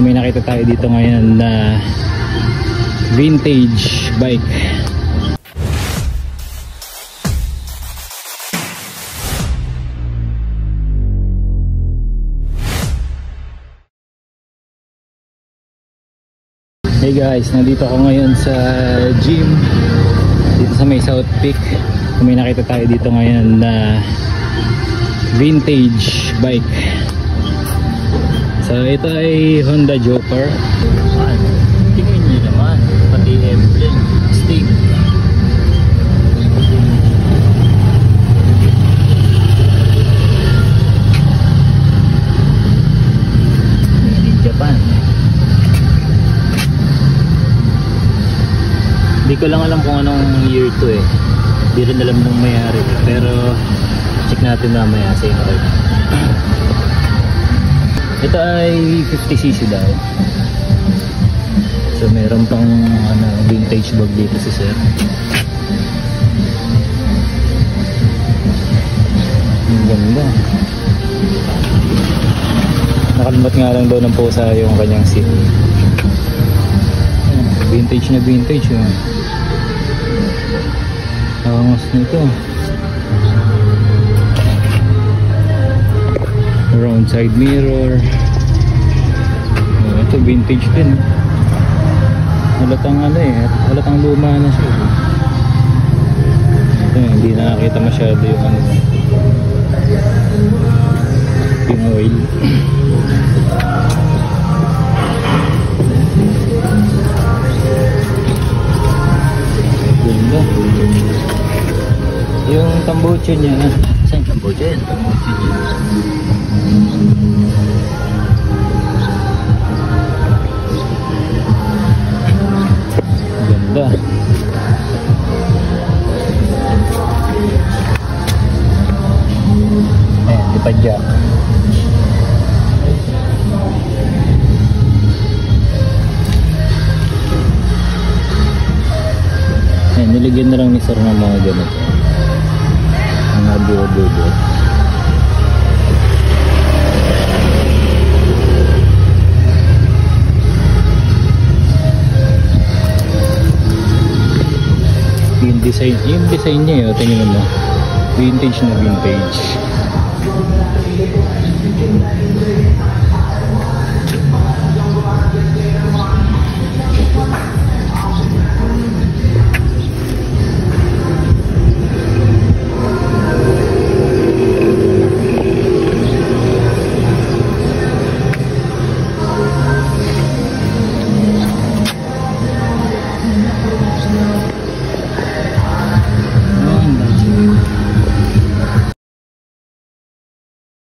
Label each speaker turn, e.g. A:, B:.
A: may nakita tayo dito ngayon na vintage bike. Hey guys, nandito ako ngayon sa gym dito sa may South Peak. May nakita tayo dito ngayon na vintage bike. So ito ay Honda Joker. Tingnan nyo naman, pati emblem, stick. Made in Japan. Hindi ko lang alam kung anong year to eh. Hindi rin alam nung mayari. Pero check natin mamaya sa internet. Ito ay 50cc daw. So meron pang vintage bag dito si sir. Ang ganda. Nakalimot nga lang daw ng pusa yung kanyang seat. Vintage na vintage yun. Angos nito. Round side mirror. Ito vintage din. Halatang halatang luma na siya. Ito, hindi nakakita masyado yung yung oil. Ganda. Yung tambucho niya. Saan yung tambucho? Yan, tambucho niya. Ganda. Ayan, dipadyak. Ayan, niligyan na lang ni sir ng mga ganito. Mga duo-duo. Yung design niya yun, tingnan mo, vintage na vintage.